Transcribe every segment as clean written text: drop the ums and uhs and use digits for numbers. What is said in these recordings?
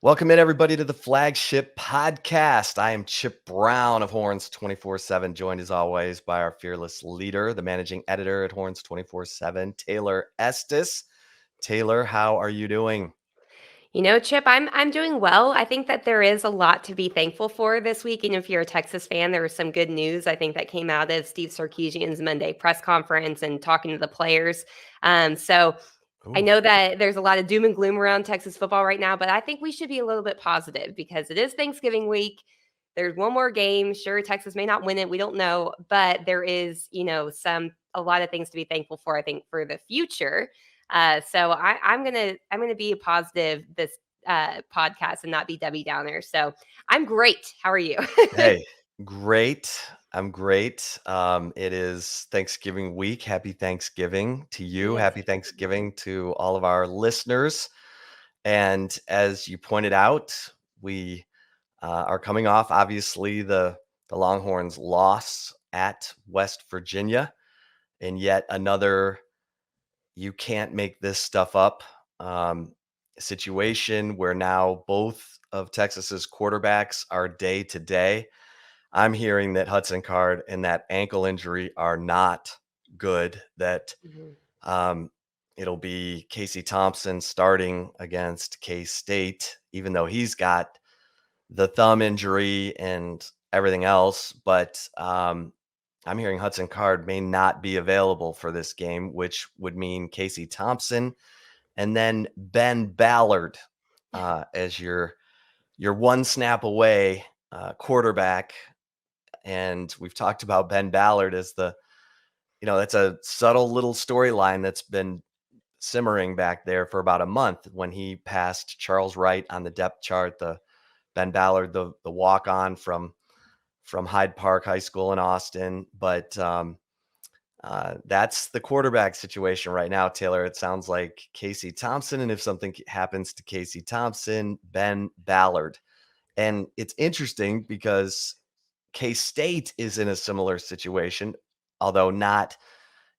Welcome in, everybody, to the Flagship podcast. I am Chip Brown of Horns 24/7, joined as always by our fearless leader, the managing editor at Horns 24/7, Taylor Estes. Taylor, how are you doing? Chip, I'm doing well. I think that there is a lot to be thankful for this week. And if you're a Texas fan, there was some good news I think that came out of Steve Sarkeesian's Monday press conference and talking to the players. So I Ooh, know that there's a lot of doom and gloom around Texas football right now, but I think we should be a little bit positive because it is Thanksgiving week. There's one more game. Sure, Texas may not win it. We don't know, but there is, a lot of things to be thankful for, I think, for the future. I'm gonna be a positive this podcast and not be Debbie Downer. So I'm great. How are you? hey, great. I'm great. It is Thanksgiving week. Happy Thanksgiving to you. Yes. Happy Thanksgiving to all of our listeners. And as you pointed out, we are coming off, obviously, the Longhorns' loss at West Virginia, and yet another you can't make this stuff up situation where now both of Texas's quarterbacks are day to day. I'm hearing that Hudson Card and that ankle injury are not good. That Mhm. um, it'll be Casey Thompson starting against K State, even though he's got the thumb injury and everything else. But I'm hearing Hudson Card may not be available for this game, which would mean Casey Thompson and then Ben Ballard as your one snap away quarterback. And we've talked about Ben Ballard as that's a subtle little storyline that's been simmering back there for about a month when he passed Charles Wright on the depth chart. The Ben Ballard, the walk on from Hyde Park High School in Austin, but that's the quarterback situation right now, Taylor. It sounds like Casey Thompson, and if something happens to Casey Thompson, Ben Ballard. And it's interesting because K-State is in a similar situation, although not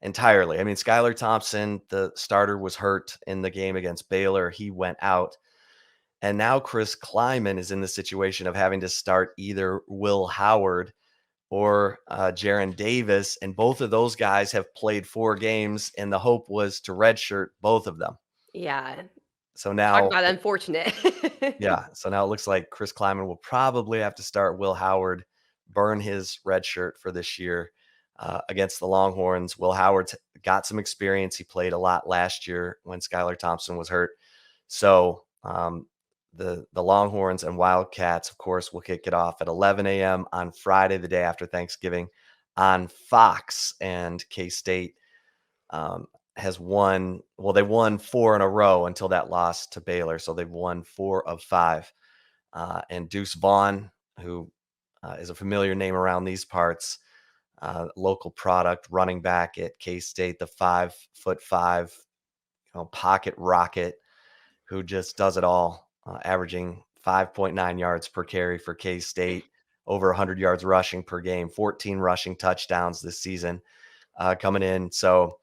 entirely. I mean, Skylar Thompson, the starter, was hurt in the game against Baylor. He went out. And now Chris Kleiman is in the situation of having to start either Will Howard or Jaron Davis. And both of those guys have played 4 games, and the hope was to redshirt both of them. Yeah. So Talk now, about unfortunate. yeah, so now it looks like Chris Kleiman will probably have to start Will Howard, burn his red shirt for this year against the Longhorns. Will Howard's got some experience. He played a lot last year when Skylar Thompson was hurt. So the Longhorns and Wildcats, of course, will kick it off at 11 a.m. on Friday, the day after Thanksgiving, on Fox. And K-State has won. Well, they won 4 in a row until that loss to Baylor. So they've won 4 of 5. And Deuce Vaughn, who is a familiar name around these parts, local product running back at K-State, the 5'5", pocket rocket, who just does it all, averaging 5.9 yards per carry for K-State, over 100 yards rushing per game, 14 rushing touchdowns this season coming in. So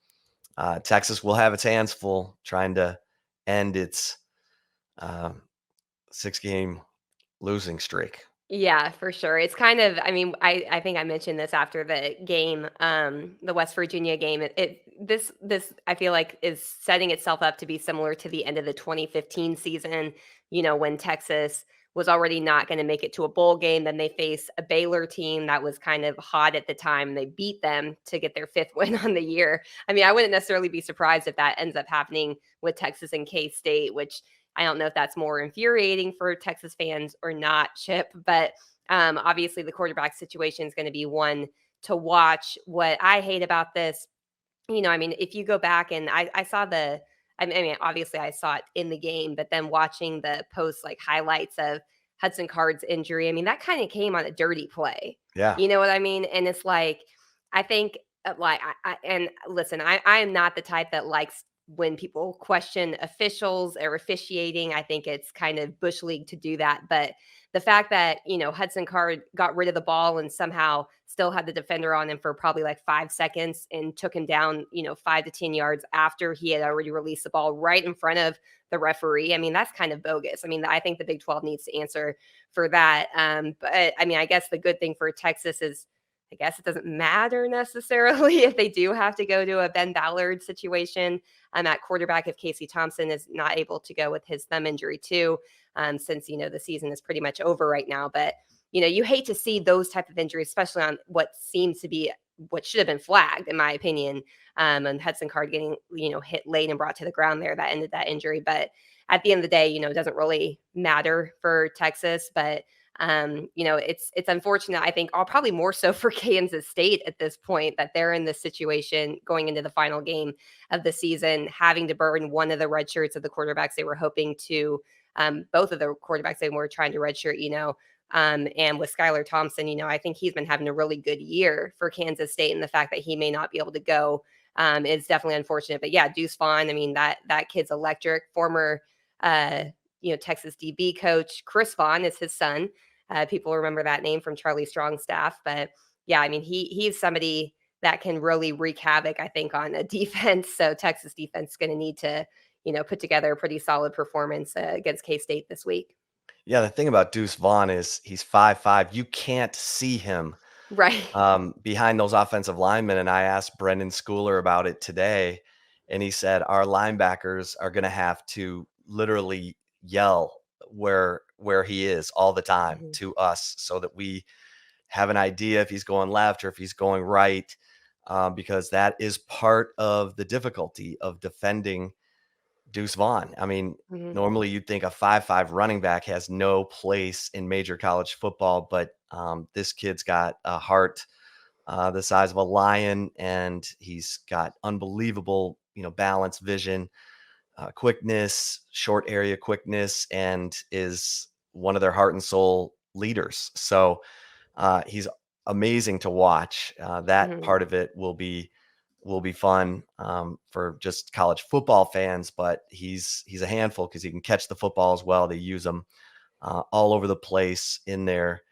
Texas will have its hands full trying to end its uh, 6-game losing streak. Yeah, for sure. It's kind of I think I mentioned this after the game, the West Virginia game. This I feel like is setting itself up to be similar to the end of the 2015 season, when Texas was already not going to make it to a bowl game. Then they face a Baylor team that was kind of hot at the time. They beat them to get their 5th win on the year. I mean, I wouldn't necessarily be surprised if that ends up happening with Texas and K-State, which I don't know if that's more infuriating for Texas fans or not, Chip, but obviously the quarterback situation is going to be one to watch. What I hate about this, if you go back and I saw obviously I saw it in the game, but then watching the post like highlights of Hudson Card's injury, I mean, that kind of came on a dirty play. Yeah. You know what I mean? And it's like, I think, and listen, I am not the type that likes when people question officials or officiating, I think it's kind of bush league to do that. But the fact that, Hudson Card got rid of the ball and somehow still had the defender on him for probably like 5 seconds and took him down, 5 to 10 yards after he had already released the ball right in front of the referee. I mean, that's kind of bogus. I mean, I think the Big 12 needs to answer for that. But I mean, I guess the good thing for Texas is, I guess it doesn't matter necessarily if they do have to go to a Ben Ballard situation at quarterback if Casey Thompson is not able to go with his thumb injury too, since the season is pretty much over right now. But you hate to see those type of injuries, especially on what seems to be what should have been flagged, in my opinion. And Hudson Card getting hit late and brought to the ground there that ended that injury. But at the end of the day, it doesn't really matter for Texas, but it's unfortunate. I think probably more so for Kansas State at this point that they're in this situation going into the final game of the season, having to burn one of the red shirts of the quarterbacks they were hoping to, both of the quarterbacks they were trying to redshirt, and with Skylar Thompson, I think he's been having a really good year for Kansas State, and the fact that he may not be able to go is definitely unfortunate. But yeah, Deuce Vaughn, I mean, that kid's electric. Former, Texas DB coach Chris Vaughn is his son. People remember that name from Charlie Strong's staff. But yeah, I mean, he's somebody that can really wreak havoc, I think, on a defense. So Texas defense is going to need to, put together a pretty solid performance against K-State this week. Yeah, the thing about Deuce Vaughn is he's 5'5". You can't see him Right. behind those offensive linemen. And I asked Brendan Schooler about it today, and he said our linebackers are going to have to literally yell where he is all the time Mhm. to us so that we have an idea if he's going left or if he's going right, because that is part of the difficulty of defending Deuce Vaughn. I mean, Mhm. normally you'd think a 5'5" running back has no place in major college football, but this kid's got a heart the size of a lion, and he's got unbelievable, balance, vision, quickness, short area quickness, and is one of their heart and soul leaders. So he's amazing to watch. That Mhm. part of it will be fun for just college football fans, but he's a handful because he can catch the football as well. They use him all over the place in their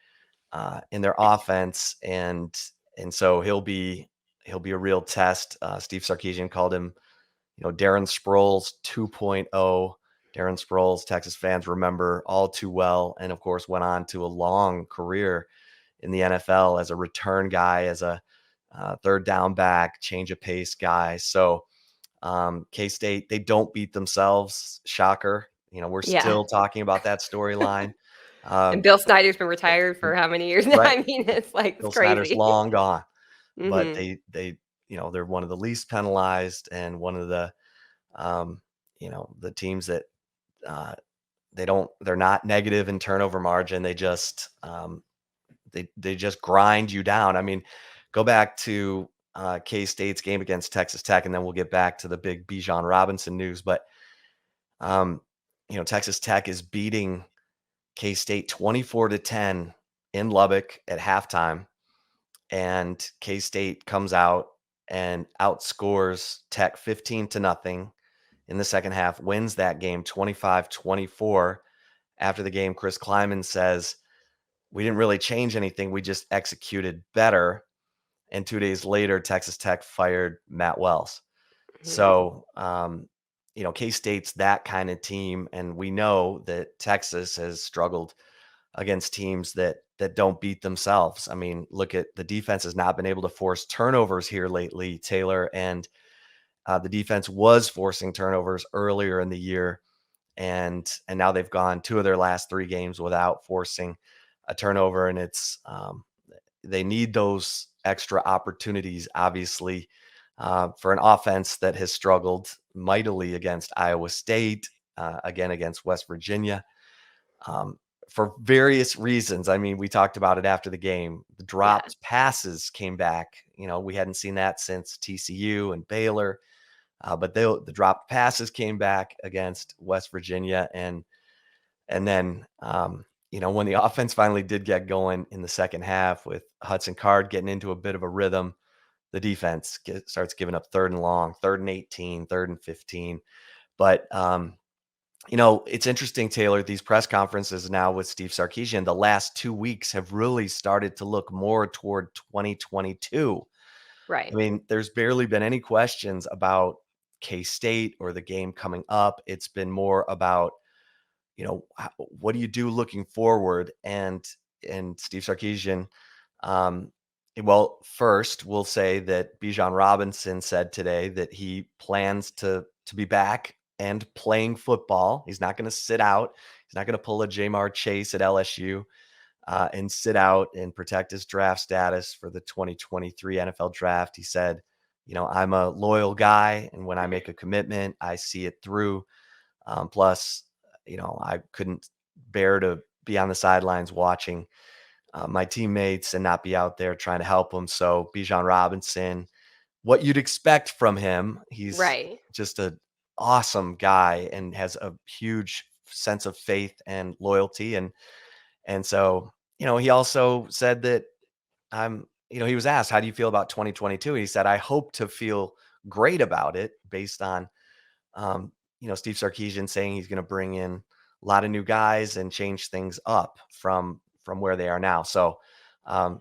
offense, and so he'll be a real test. Steve Sarkeesian called him, Darren Sproles 2.0. Darren Sproles, Texas fans remember all too well, and of course went on to a long career in the NFL as a return guy, as a third down back, change of pace guy. So K-State, they don't beat themselves. Shocker. We're Yeah. still talking about that storyline. And Um, Bill Snyder's been retired for how many years now? right. I mean, it's like it's Bill Snyder's crazy. long gone, but Mhm. they're one of the least penalized and one of um, the teams that uh, they're not negative in turnover margin. They just grind you down. I mean, go back to K-State's game against Texas Tech, and then we'll get back to the big Bijan Robinson news. But um, Texas Tech is beating K-State 24-10 in Lubbock at halftime, and K-State comes out and outscores Tech 15-0 in the second half, wins that game 25-24. After the game, Chris Kleiman says, "We didn't really change anything. We just executed better." And 2 days later, Texas Tech fired Matt Wells. Mhm. So, K-State's that kind of team, and we know that Texas has struggled against teams that don't beat themselves. I mean, look at the defense has not been able to force turnovers here lately, Taylor, and the defense was forcing turnovers earlier in the year, and now they've gone 2 of their last 3 games without forcing a turnover, and it's they need those extra opportunities, obviously, for an offense that has struggled mightily against Iowa State, again against West Virginia, um, for various reasons. I mean, we talked about it after the game. The Yeah. dropped passes came back. We hadn't seen that since TCU and Baylor, but the dropped passes came back against West Virginia, and then, when the offense finally did get going in the second half with Hudson Card getting into a bit of a rhythm, the defense starts giving up 3rd and long, 3rd and 18, 3rd and 15. But it's interesting, Taylor. These press conferences now with Steve Sarkeesian, the last 2 weeks have really started to look more toward 2022. I Right. mean, there's barely been any questions about K State or the game coming up. It's been more about, what do you do looking forward? And Steve Sarkeesian, um, well, first we'll say that Bijan Robinson said today that he plans to be back and playing football. He's not going to sit out. He's not going to pull a Jamar Chase at LSU and sit out and protect his draft status for the 2023 NFL draft. He said, I'm a loyal guy, and when I make a commitment, I see it through. Plus, I couldn't bear to be on the sidelines watching my teammates and not be out there trying to help them. So Bijan Robinson, what you'd expect from him, he's Right. just an awesome guy and has a huge sense of faith and loyalty. And so, he also said that he was asked, how do you feel about 2022? He said, I hope to feel great about it based on Steve Sarkeesian saying he's going to bring in a lot of new guys and change things up from where they are now. So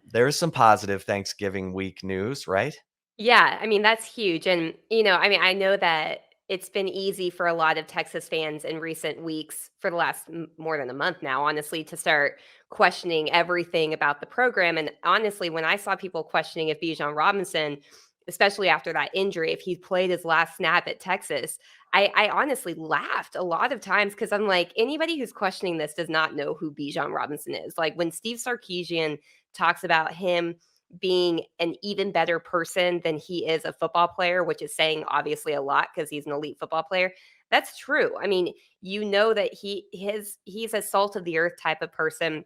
there's some positive Thanksgiving week news, right? Yeah, I mean, that's huge. And, I mean, I know that it's been easy for a lot of Texas fans in recent weeks, for the last more than a month now, honestly, to start questioning everything about the program. And honestly, when I saw people questioning if Bijan Robinson, especially after that injury, if he played his last snap at Texas, I honestly laughed a lot of times because I'm like, anybody who's questioning this does not know who Bijan Robinson is. Like when Steve Sarkeesian talks about him being an even better person than he is a football player, which is saying obviously a lot because he's an elite football player. That's true. I mean, that he's a salt of the earth type of person.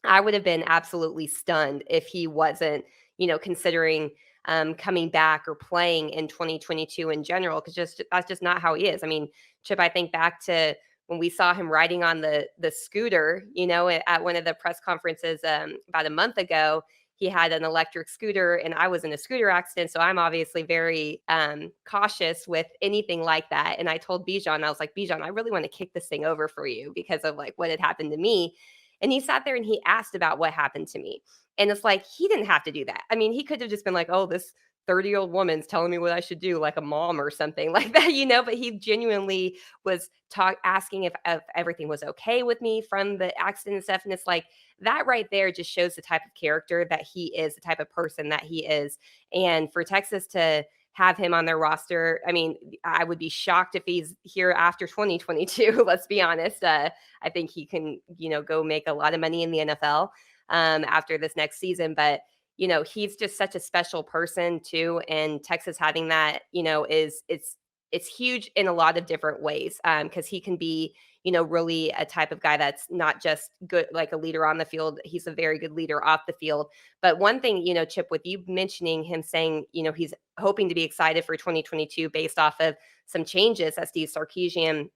I would have been absolutely stunned if he wasn't, considering coming back or playing in 2022 in general, because just that's just not how he is. I mean, Chip, I think back to when we saw him riding on the scooter, at one of the press conferences about a month ago. He had an electric scooter, and I was in a scooter accident, so I'm obviously very cautious with anything like that. And I told Bijan, I was like, Bijan, I really want to kick this thing over for you because of like what had happened to me. And he sat there and he asked about what happened to me. And it's like he didn't have to do that. I mean, he could have just been like, oh, this 30-year-old woman's telling me what I should do, like a mom or something like that, but he genuinely was asking if everything was okay with me from the accident and stuff. And it's like that right there just shows the type of character that he is, the type of person that he is. And for Texas to have him on their roster, I mean, I would be shocked if he's here after 2022. Let's be honest. I think he can, go make a lot of money in the NFL after this next season. But he's just such a special person too. And Texas having that, it's huge in a lot of different ways because he can be, really a type of guy that's not just good, like a leader on the field. He's a very good leader off the field. But one thing, Chip, with you mentioning him saying, he's hoping to be excited for 2022 based off of some changes that Steve Sarkeesian,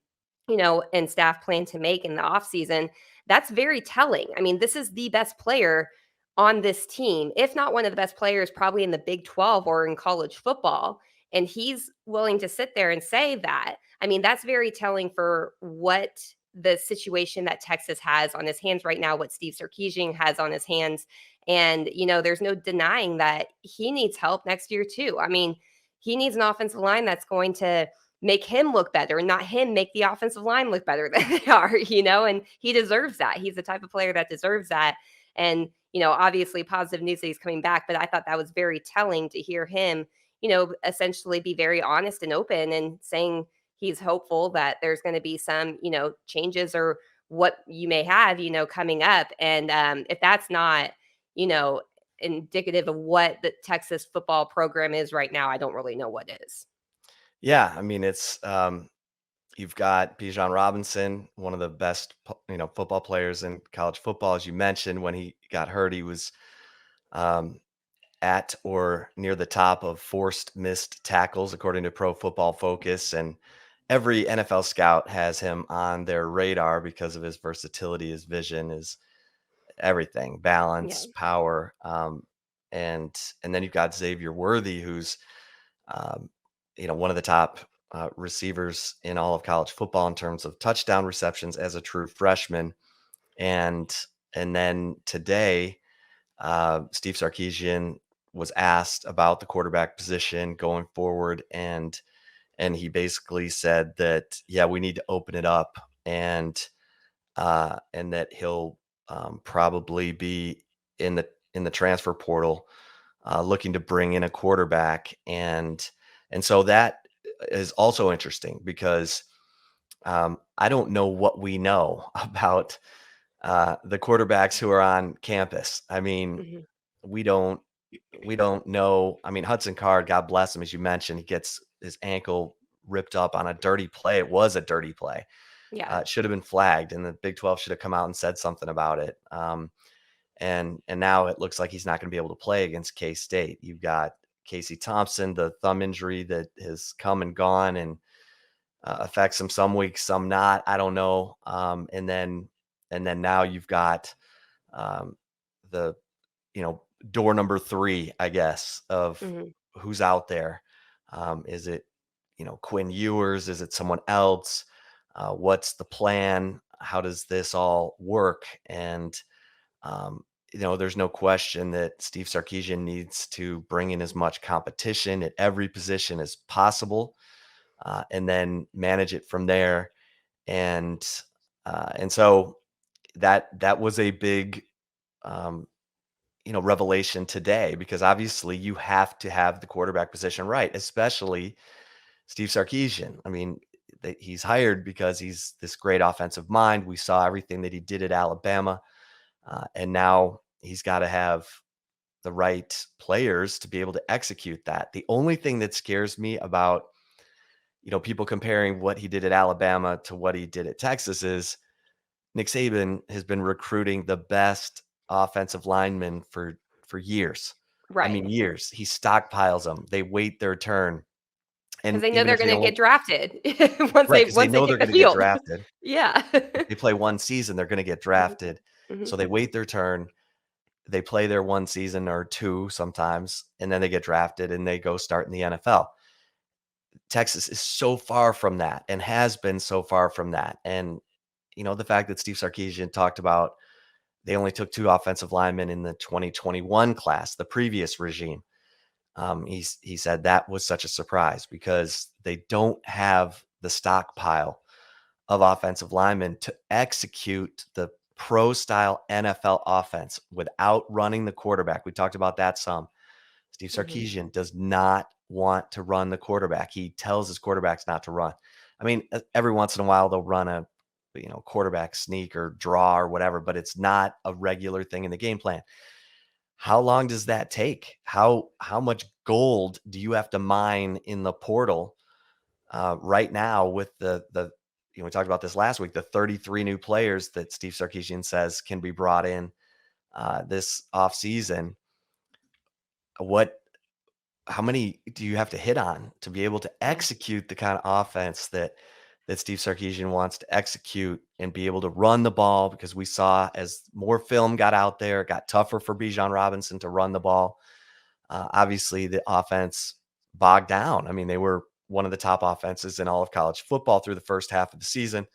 and staff plan to make in the offseason, that's very telling. I mean, this is the best player on this team, if not one of the best players, probably in the Big 12 or in college football. And he's willing to sit there and say that. I mean, that's very telling for what the situation that Texas has on his hands right now, what Steve Sarkeesian has on his hands. And, there's no denying that he needs help next year, too. I mean, he needs an offensive line that's going to make him look better and not him make the offensive line look better than they are, and he deserves that. He's the type of player that deserves that. And, obviously positive news that he's coming back, but I thought that was very telling to hear him, essentially be very honest and open and saying he's hopeful that there's going to be some, changes or what you may have, coming up. And if that's not, you know, indicative of what the Texas football program is right now, I don't really know what is. Yeah, I mean, it's you've got Bijan Robinson, one of the best football players in college football. As you mentioned, when he got hurt, he was um, at or near the top of forced missed tackles, according to Pro Football Focus. And every NFL scout has him on their radar because of his versatility, his vision, his everything, Yeah. balance, power. and then you've got Xavier Worthy, who's um, one of the top receivers in all of college football in terms of touchdown receptions as a true freshman. And then today, Steve Sarkeesian was asked about the quarterback position going forward, and he basically said that, yeah, we need to open it up, and that he'll probably be in the transfer portal, looking to bring in a quarterback, and so that is also interesting because I don't know what we know about the quarterbacks who are on campus. I mean, Mhm. we don't know. I mean, Hudson Card, God bless him, as you mentioned, he gets his ankle ripped up on a dirty play. It was a dirty play. Yeah. It should have been flagged, and the Big 12 should have come out and said something about it. And now it looks like he's not going to be able to play against K State. You've got Casey Thompson, the thumb injury that has come and gone and affects him some weeks, some not. I don't know. And then now you've got um, the door number three, I guess, of Mhm. who's out there. Is it Quinn Ewers? Is it someone else? What's the plan? How does this all work? And um, there's no question that Steve Sarkeesian needs to bring in as much competition at every position as possible, and then manage it from there. And so that was a big um, revelation today, because obviously you have to have the quarterback position right, especially Steve Sarkeesian. I mean, he's hired because he's this great offensive mind. We saw everything that he did at Alabama, and now he's got to have the right players to be able to execute that. The only thing that scares me about people comparing what he did at Alabama to what he did at Texas is Nick Saban has been recruiting the best offensive linemen for years. I Right. mean, years. He stockpiles them. They wait their turn, Because and they know even they're if they gonna only get drafted right, because they once they know they're take the going to get field. drafted. Yeah. If they play one season, they're going to get Mhm. drafted. Mhm. So they wait their turn. They play their one season or two sometimes, and then they get drafted and they go start in the NFL. Texas is so far from that and has been so far from that. And the fact that Steve Sarkeesian talked about they only took two offensive linemen in the 2021 class, the previous regime. He said that was such a surprise because they don't have the stockpile of offensive linemen to execute the pro style NFL offense without running the quarterback. We talked about that some. Steve Mhm. Sarkeesian does not want to run the quarterback. He tells his quarterbacks not to run. I mean, every once in a while they'll run a quarterback sneak or draw or whatever, but it's not a regular thing in the game plan. How long does that take? How much gold do you have to mine in the portal right now with the we talked about this last week, the 33 new players that Steve Sarkeesian says can be brought in this offseason? What How many do you have to hit on to be able to Yeah. execute the kind of offense that Steve Sarkeesian wants to execute and be able to run the ball? Because we saw as more film got out there, it got tougher for Bijan Robinson to run the ball. Obviously, the offense bogged down. I mean, they were one of the top offenses in all of college football through the first half of the season.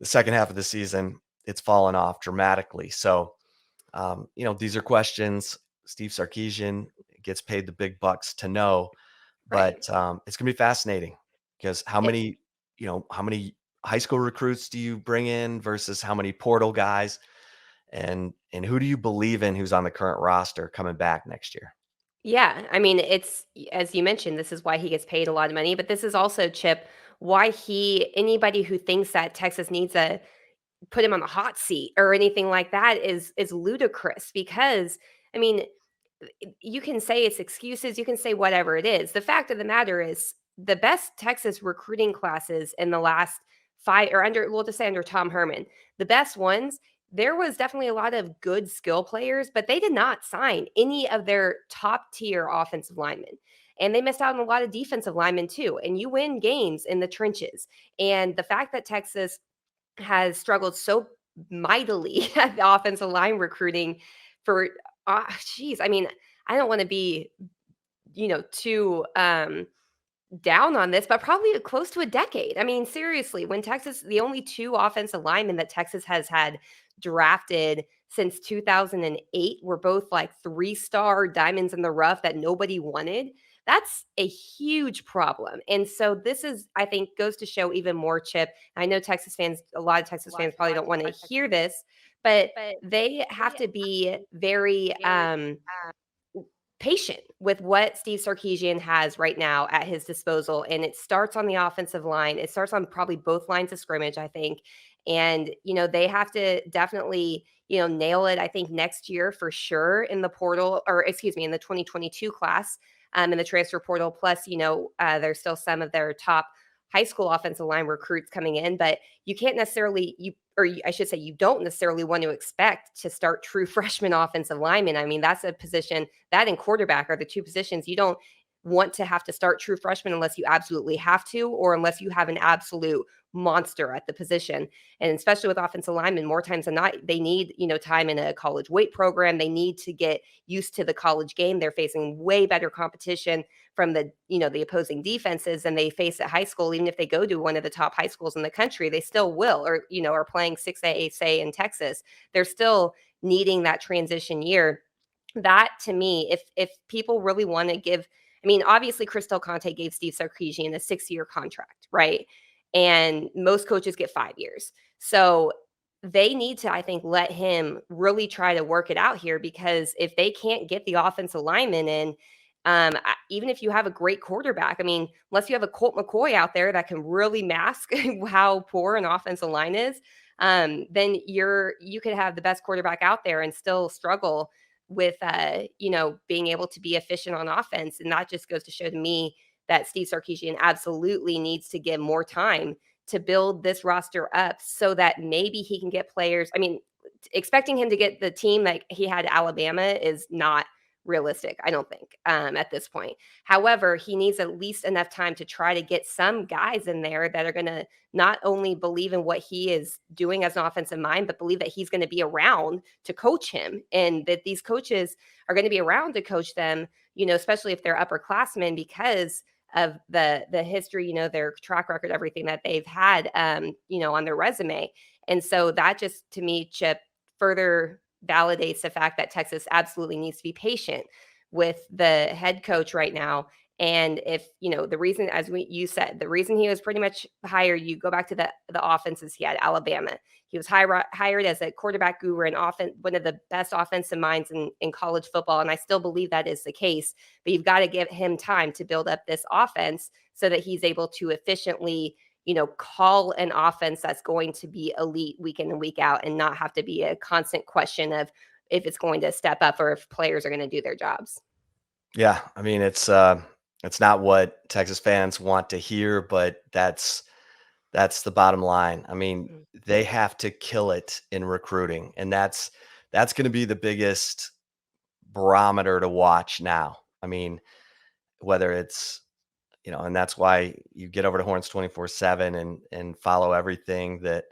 The second half of the season, it's fallen off dramatically. So, these are questions Steve Sarkeesian gets paid the big bucks to know, Right. but it's going to be fascinating because It how many high school recruits do you bring in versus how many portal guys, and who do you believe in who's on the current roster coming back next year? Yeah, I mean, as you mentioned, this is why he gets paid a lot of money, but this is also, Chip, why he anybody who thinks that Texas needs a put him on the hot seat or anything like that is ludicrous because, I mean, you can say it's excuses, you can say whatever it is. The fact of the matter is the best Texas recruiting classes in the last 5 or under we'll just say under Tom Herman, the best ones, there was definitely a lot of good skill players, but they did not sign any of their top tier offensive linemen. And they missed out on a lot of defensive linemen too. And you win games in the trenches. And the fact that Texas has struggled so mightily at the offensive line recruiting for, geez, I mean, I don't want to be, too down on this, but probably close to a decade. I mean, seriously, when Texas, the only two offensive linemen that Texas has had drafted since 2008 were both like 3-star diamonds in the rough that nobody wanted. That's a huge problem. And so this is, I think, goes to show even more, Chip. I know Texas fans, a lot of Texas fans probably don't want to hear this, but they have to be very patient with what Steve Sarkeesian has right now at his disposal. And it starts on the offensive line. It starts on probably both lines of scrimmage, I think. And, they have to definitely, nail it, I think, next year for sure in the portal, or excuse me, in the 2022 class, in the transfer portal. Plus, there's still some of their top high school offensive line recruits coming in, but you can't necessarily, I should say, you don't necessarily want to expect to start true freshman offensive linemen. I mean, that's a position that and quarterback are the two positions you don't want to have to start true freshmen unless you absolutely have to, or unless you have an absolute monster at the position. And especially with offensive linemen, more times than not, they need, time in a college weight program. They need to get used to the college game. They're facing way better competition from the opposing defenses than they face at high school. Even if they go to one of the top high schools in the country, they still will, or, are playing 6A, say in Texas. They're still needing that transition year. That to me, if people really want to give, I mean, obviously Crystal Conte gave Steve Sarkeesian a 6-year contract, right? And most coaches get 5 years. So they need to, I think, let him really try to work it out here, because if they can't get the offensive lineman in, even if you have a great quarterback, I mean, unless you have a Colt McCoy out there that can really mask how poor an offensive line is, then you could have the best quarterback out there and still struggle with being able to be efficient on offense. And that just goes to show to me that Steve Sarkeesian absolutely needs to give more time to build this roster up so that maybe he can get players. I mean, expecting him to get the team like he had Alabama is not realistic, I don't think, at this point. However, he needs at least enough time to try to get some guys in there that are going to not only believe in what he is doing as an offensive mind, but believe that he's going to be around to coach him, and that these coaches are going to be around to coach them, especially if they're upperclassmen, because of the history, their track record, everything that they've had, on their resume. And so that just, to me, Chip, further validates the fact that Texas absolutely needs to be patient with the head coach right now. And if, the reason, as you said, the reason he was pretty much hired, you go back to the offenses he had, Alabama. He was hired as a quarterback guru and one of the best offensive minds in college football. And I still believe that is the case. But you've got to give him time to build up this offense so that he's able to efficiently, call an offense that's going to be elite week in and week out, and not have to be a constant question of if it's going to step up or if players are going to do their jobs. Yeah, I mean, it's not what Texas fans want to hear, but that's the bottom line. I mean, Mm. they have to kill it in recruiting, and that's going to be the biggest barometer to watch now. I mean, whether it's, and that's why you get over to Horns 24/7 and follow everything that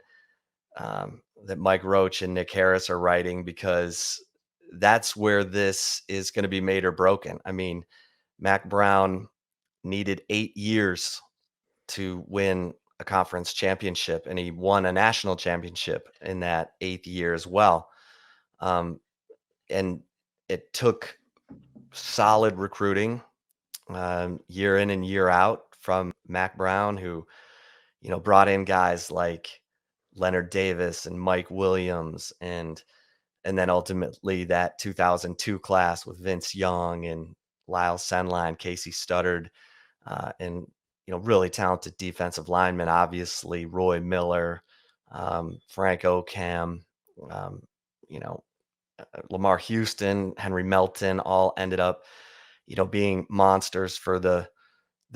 Mike Roach and Nick Harris are writing, because that's where this is going to be made or broken. I mean, Mac Brown needed 8 years to win a conference championship, and he won a national championship in that 8th year as well. And it took solid recruiting, year in and year out from Mac Brown, who, brought in guys like Leonard Davis and Mike Williams, and then ultimately that 2002 class with Vince Young and Lyle Senline, Casey Studdard, and really talented defensive linemen, obviously Roy Miller, Frank Okam, um, you know, Lamar Houston, Henry Melton, all ended up, being monsters for the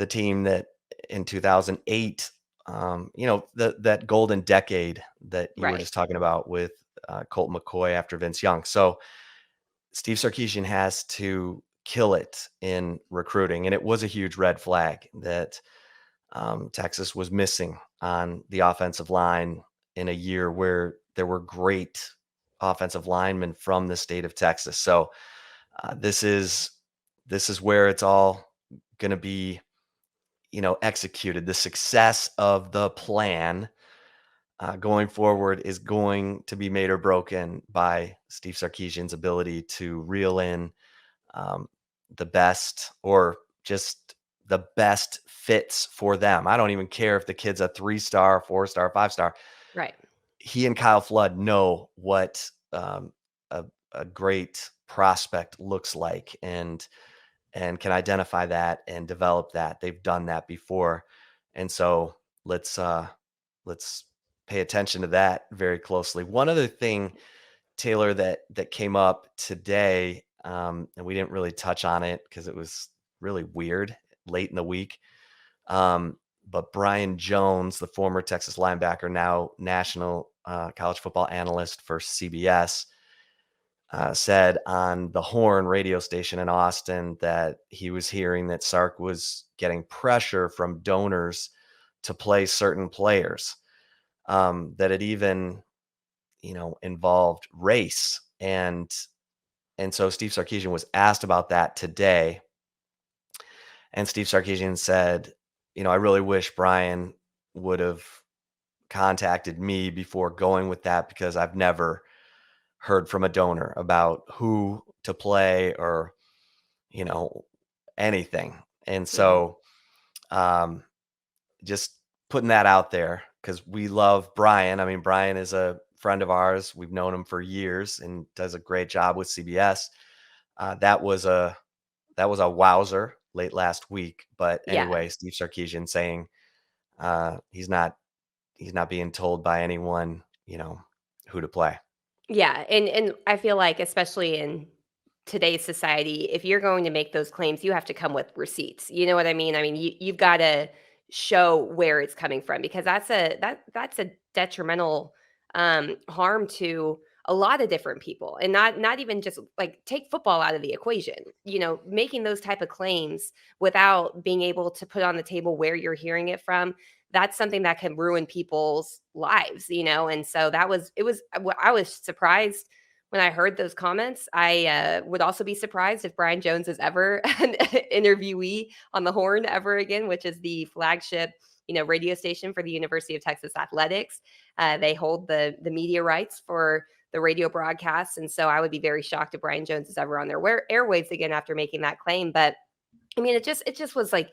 team that in 2008, that golden decade that you were Right. just talking about with Colt McCoy after Vince Young. So Steve Sarkeesian has to kill it in recruiting, and it was a huge red flag that Texas was missing on the offensive line in a year where there were great offensive linemen from the state of Texas. So This is where it's all going to be, executed. The success of the plan going forward is going to be made or broken by Steve Sarkeesian's ability to reel in um, the best, or just the best fits for them. I don't even care if the kid's a 3-star, 4-star, 5-star. Right. He and Kyle Flood know what a, a great prospect looks like, and can identify that and develop that. They've done that before. And so let's pay attention to that very closely. One other thing, Taylor, that came up today, and we didn't really touch on it because it was really weird late in the week. But Brian Jones, the former Texas linebacker, now national college football analyst for CBS, said on the Horn radio station in Austin that he was hearing that Sark was getting pressure from donors to play certain players, that it even, involved race. And so Steve Sarkeesian was asked about that today. And Steve Sarkeesian said, I really wish Brian would have contacted me before going with that, because I've never heard from a donor about who to play, or, you know, anything. And Mhm. so just putting that out there, because we love Brian. I mean, Brian is a friend of ours. We've known him for years and does a great job with CBS. That was a wowzer late last week. But Yeah. anyway, Steve Sarkeesian saying he's not being told by anyone, who to play. Yeah, and I feel like especially in today's society, if you're going to make those claims, you have to come with receipts. You know what I mean? I mean, you've got to show where it's coming from, because that's a detrimental harm to a lot of different people, and not even just like take football out of the equation. Making those type of claims without being able to put on the table where you're hearing it from, that's something that can ruin people's lives. And so I was surprised when I heard those comments. I would also be surprised if Brian Jones is ever an interviewee on the Horn ever again, which is the flagship, radio station for the University of Texas athletics. They hold the media rights for the radio broadcasts, and so I would be very shocked if Brian Jones is ever on their airwaves again after making that claim. But I mean, it just was like,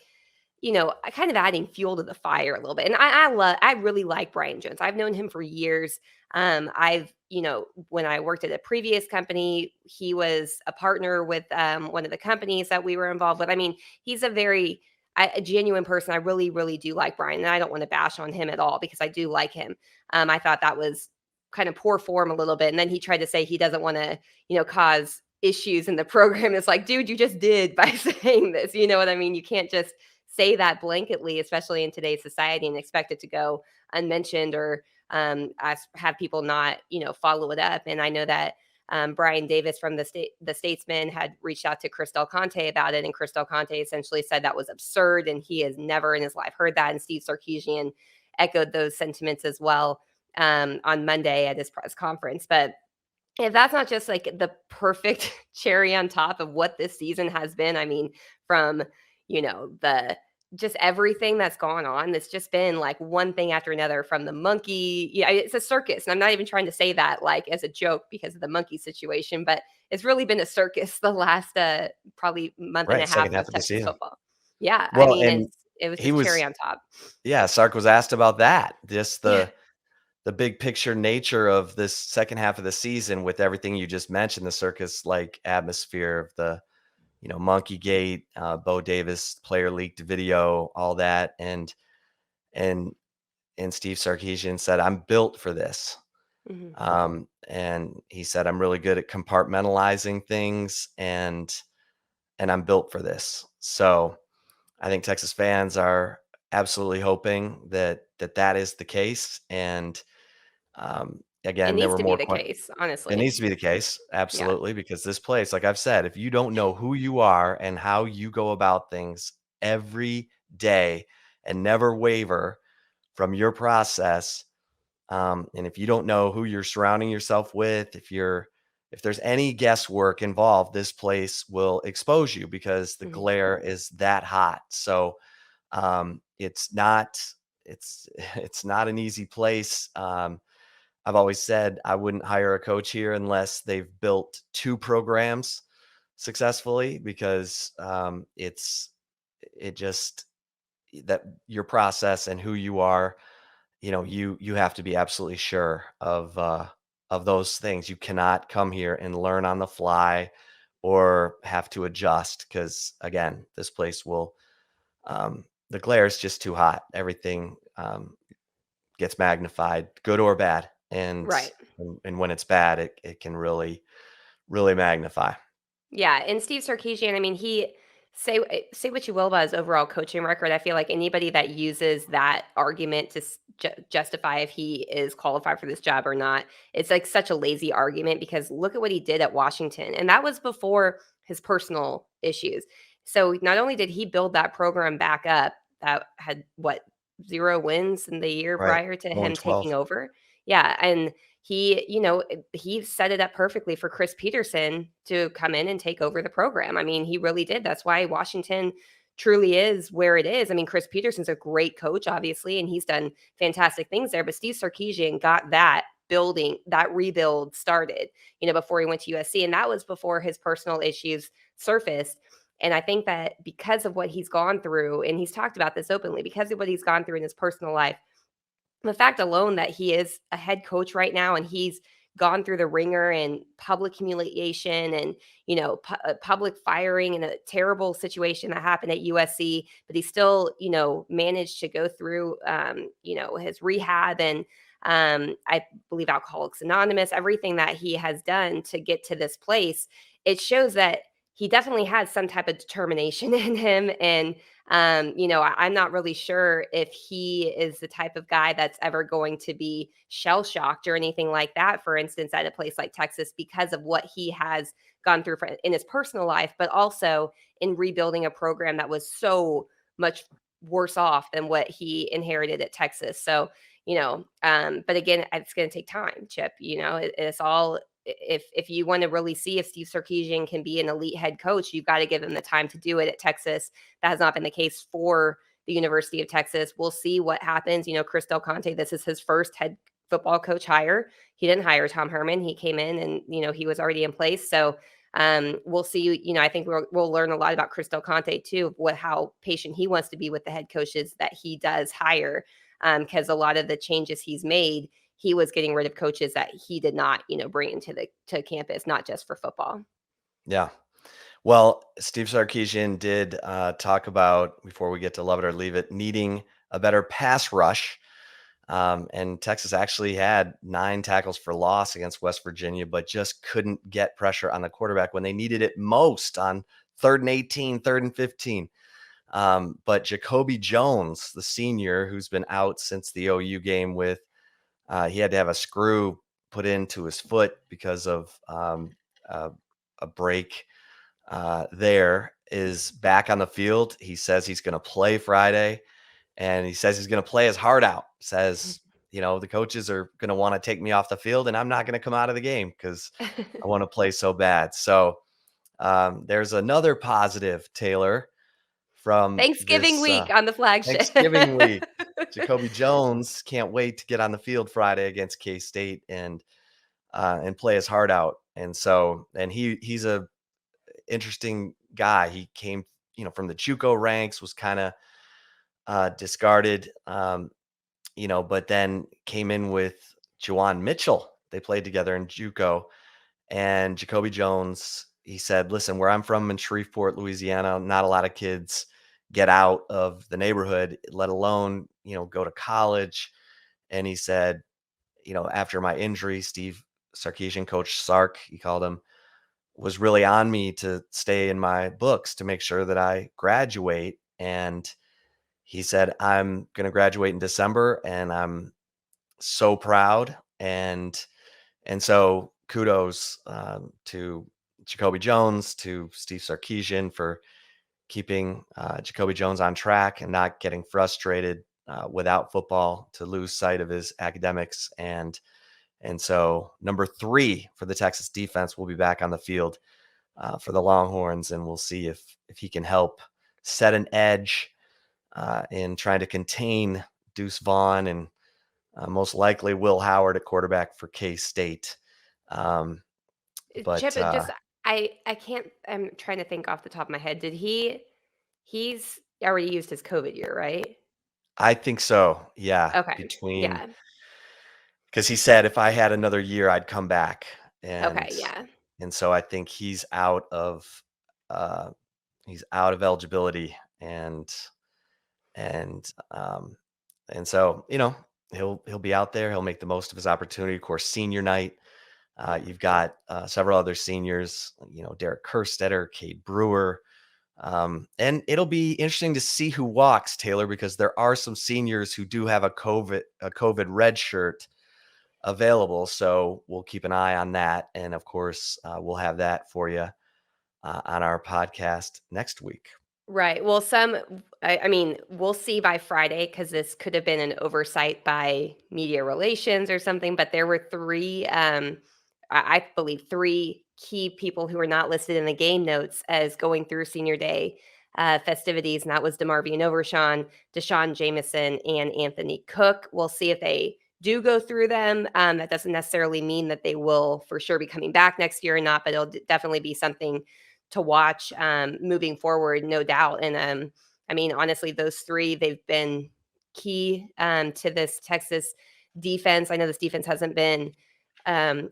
kind of adding fuel to the fire a little bit. And I really like Brian Jones. I've known him for years. When I worked at a previous company, he was a partner with one of the companies that we were involved with. I mean, he's a genuine person. I really, really do like Brian, and I don't want to bash on him at all, because I do like him. I thought that was kind of poor form a little bit. And then he tried to say he doesn't want to, cause issues in the program. It's like, dude, you just did by saying this. You know what I mean? You can't just say that blanketly, especially in today's society, and expect it to go unmentioned, or have people not, follow it up. And I know that Brian Davis from the Statesman had reached out to Chris Del Conte about it, and Chris Del Conte essentially said that was absurd, and he has never in his life heard that. And Steve Sarkeesian echoed those sentiments as well on Monday at his press conference. But if that's not just like the perfect cherry on top of what this season has been, I mean, from, the just everything that's gone on, it's just been like one thing after another, from the monkey. Yeah, it's a circus. And I'm not even trying to say that like as a joke because of the monkey situation, but it's really been a circus the last probably month and a Right, half second half of of the Texas season. football. Yeah, I Well, mean, and it was he just cherry was on top. yeah, Sark was asked about that. Just Yeah. the big picture nature of this second half of the season, with everything you just mentioned, the circus-like atmosphere of the, Monkey Gate, Bo Davis player leaked video, all that. And Steve Sarkeesian said, "I'm built for this." Mhm. And he said, "I'm really good at compartmentalizing things, and I'm built for this." So I think Texas fans are absolutely hoping that is the case. And It again, there needs were to be more the case, it honestly. needs to be the case, Yeah. absolutely, because this place, like I've said, if you don't know who you are and how you go about things every day, and never waver from your process, and if you don't know who you're surrounding yourself with, if you're if there's any guesswork involved, this place will expose you because the Mhm. glare is that hot. So it's not it's it's not an easy place. I've always said I wouldn't hire a coach here unless they've built two programs successfully, because it just that your process and who you are, you have to be absolutely sure of those things. You cannot come here and learn on the fly or have to adjust, because again, this place will the glare is just too hot. Everything gets magnified, good or bad, Right. and when it's bad, it can really magnify. Yeah, and Steve Sarkeesian, I mean, he say what you will about his overall coaching record. I feel like anybody that uses that argument to justify if he is qualified for this job or not, it's like such a lazy argument because look at what he did at Washington, and that was before his personal issues. So not only did he build that program back up, that had what 0 wins in the year Right. prior to 0 and him taking 12. over. Yeah, and he set it up perfectly for Chris Peterson to come in and take over the program. I mean, he really did. That's why Washington truly is where it is. I mean, Chris Peterson's a great coach, obviously, and he's done fantastic things there. But Steve Sarkeesian got that rebuild started, before he went to USC. And that was before his personal issues surfaced. And I think that because of what he's gone through, and he's talked about this openly, because of what he's gone through in his personal life, the fact alone that he is a head coach right now and he's gone through the ringer and public humiliation and public firing in a terrible situation that happened at USC, but he still managed to go through his rehab and I believe Alcoholics Anonymous, everything that he has done to get to this place. It shows that he definitely has some type of determination in him. And I'm not really sure if he is the type of guy that's ever going to be shell shocked or anything like that, for instance, at a place like Texas, because of what he has gone through in his personal life, but also in rebuilding a program that was so much worse off than what he inherited at Texas. So, but again, it's going to take time, Chip. It's all if you want to really see if Steve Sarkeesian can be an elite head coach, you've got to give him the time to do it at Texas. That has not been the case for the University of Texas. We'll see what happens. Chris Del Conte, this is his first head football coach hire. He didn't hire Tom Herman. He came in and, he was already in place. So we'll see. I think we'll learn a lot about Chris Del Conte too, how patient he wants to be with the head coaches that he does hire. Because a lot of the changes he's made, he was getting rid of coaches that he did not, bring to campus, not just for football. Yeah. Well, Steve Sarkeesian did talk about, before we get to love it or leave it, needing a better pass rush. And Texas actually had 9 tackles for loss against West Virginia, but just couldn't get pressure on the quarterback when they needed it most on 3rd and 18, 3rd and 15. But Jacoby Jones, the senior, who's been out since the OU game he had to have a screw put into his foot because of a break there, is back on the field. He says he's going to play Friday, and he says he's going to play his heart out. Says, the coaches are going to want to take me off the field, and I'm not going to come out of the game because I want to play so bad. So there's another positive, Taylor, from Thanksgiving this week on the Flagship. Thanksgiving week. Jacoby Jones can't wait to get on the field Friday against K-State and play his heart out. And he's a interesting guy. He came, from the JUCO ranks, was kind of discarded, but then came in with Juwan Mitchell. They played together in JUCO, and Jacoby Jones, he said, listen, where I'm from in Shreveport, Louisiana, not a lot of kids get out of the neighborhood, let alone, go to college. And he said, after my injury, Steve Sarkeesian, Coach Sark, he called him, was really on me to stay in my books to make sure that I graduate. And he said, I'm going to graduate in December, and I'm so proud. And so kudos to Jacoby Jones, to Steve Sarkeesian for keeping Jacoby Jones on track and not getting frustrated without football to lose sight of his academics. And And so number 3 for the Texas defense will be back on the field for the Longhorns, and we'll see if he can help set an edge in trying to contain Deuce Vaughn and most likely Will Howard at quarterback for K-State. Um, Chip, but it just I can't. I'm trying to think off the top of my head. Did he's already used his COVID year, right? I think so. Yeah, Okay. between Yeah. because he said if I had another year, I'd come back, Okay. Yeah. and so I think uh, he's out of eligibility, and and so he'll be out there. He'll make the most of his opportunity. Of course, senior night. You've got several other seniors, Derek Kerstetter, Cade Brewer. And it'll be interesting to see who walks, Taylor, because there are some seniors who do have a COVID red shirt available. So we'll keep an eye on that. And of course, we'll have that for you on our podcast next week. Right. Well, I mean, we'll see by Friday because this could have been an oversight by media relations or something. But there were three, I believe, three key people who were not listed in the game notes as going through senior day festivities, and that was DeMarvion Overshawn, Deshaun Jameson, and Anthony Cook. We'll see if they do go through them. That doesn't necessarily mean that they will for sure be coming back next year or not, but it'll definitely be something to watch moving forward, no doubt. And I mean, honestly, those three, they've been key to this Texas defense. I know this defense hasn't been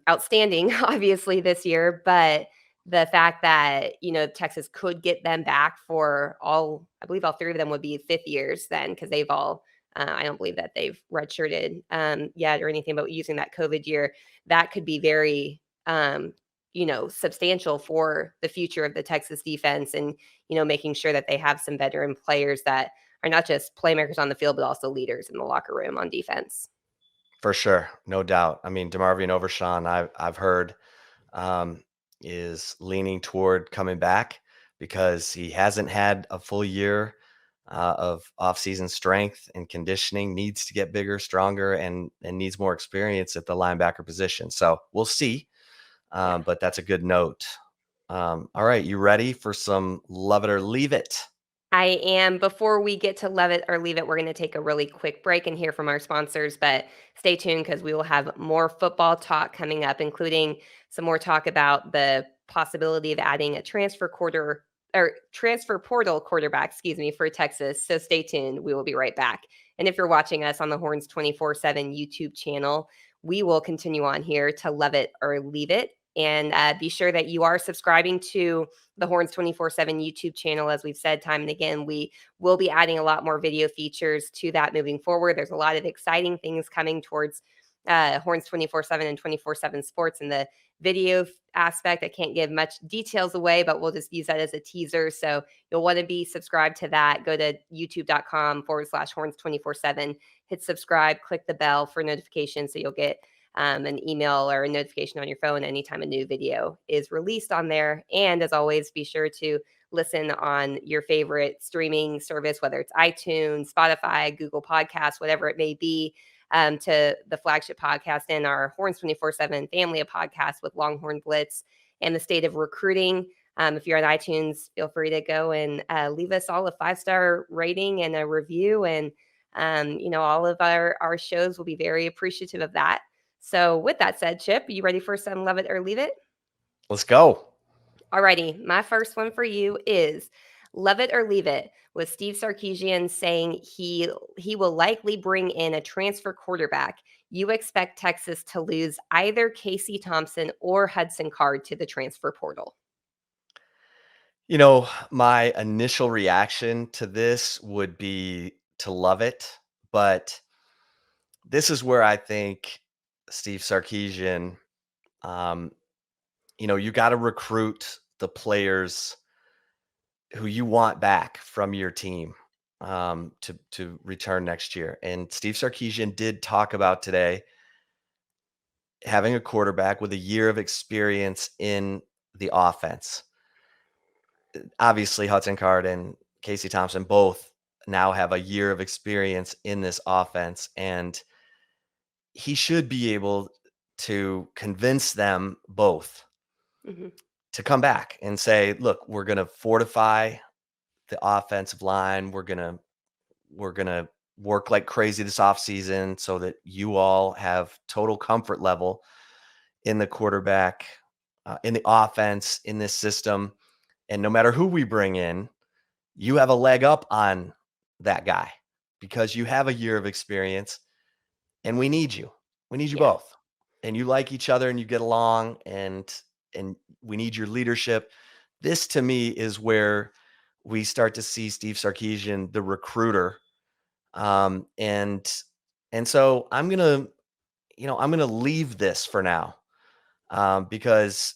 outstanding, obviously, this year, but the fact that, Texas could get them back for I believe all three of them would be fifth years then, because they've all, I don't believe that they've redshirted yet or anything, but using that COVID year, that could be very, substantial for the future of the Texas defense and, making sure that they have some veteran players that are not just playmakers on the field, but also leaders in the locker room on defense. For sure, no doubt. I mean, DeMarvion Overshawn, I've heard, um, is leaning toward coming back because he hasn't had a full year of off-season strength and conditioning. Needs to get bigger, stronger, and needs more experience at the linebacker position. So we'll see. Yeah. But that's a good note. All right, you ready for some love it or leave it? I am. Before we get to love it or leave it, we're going to take a really quick break and hear from our sponsors. But stay tuned because we will have more football talk coming up, including some more talk about the possibility of adding a transfer portal quarterback, for Texas. So stay tuned. We will be right back. And if you're watching us on the Horns 24/7 YouTube channel, we will continue on here to love it or leave it. And be sure that you are subscribing to the Horns 24/7 YouTube channel. As we've said time and again, we will be adding a lot more video features to that moving forward. There's a lot of exciting things coming towards Horns 24/7 and 24/7 Sports in the video aspect. I can't give much details away, but we'll just use that as a teaser. So you'll want to be subscribed to that. Go to youtube.com/Horns 24/7, hit subscribe, click the bell for notifications so you'll get an email or a notification on your phone anytime a new video is released on there. And as always, be sure to listen on your favorite streaming service, whether it's iTunes, Spotify, Google Podcasts, whatever it may be, to the Flagship podcast and our Horns 24/7 family of podcasts with Longhorn Blitz and the state of recruiting. If you're on iTunes, feel free to go and leave us all a 5-star rating and a review. And, all of our shows will be very appreciative of that. So with that said, Chip, you ready for some love it or leave it? Let's go. Alrighty, my first one for you is love it or leave it, with Steve Sarkeesian saying he will likely bring in a transfer quarterback. You expect Texas to lose either Casey Thompson or Hudson Card to the transfer portal. My initial reaction to this would be to love it, but this is where I think Steve Sarkeesian, um, you got to recruit the players who you want back from your team to return next year. And Steve Sarkeesian did talk about today having a quarterback with a year of experience in the offense. Obviously, Hudson Card and Casey Thompson both now have a year of experience in this offense, and he should be able to convince them both Mhm. to come back and say, look, we're going to fortify the offensive line. We're going to work like crazy this offseason so that you all have total comfort level in the quarterback, in the offense, in this system. And no matter who we bring in, you have a leg up on that guy because you have a year of experience and we need you. We need you Yeah. both. And you like each other and you get along and we need your leadership. This to me is where we start to see Steve Sarkeesian, the recruiter. Um, and and so I'm gonna leave this for now. Because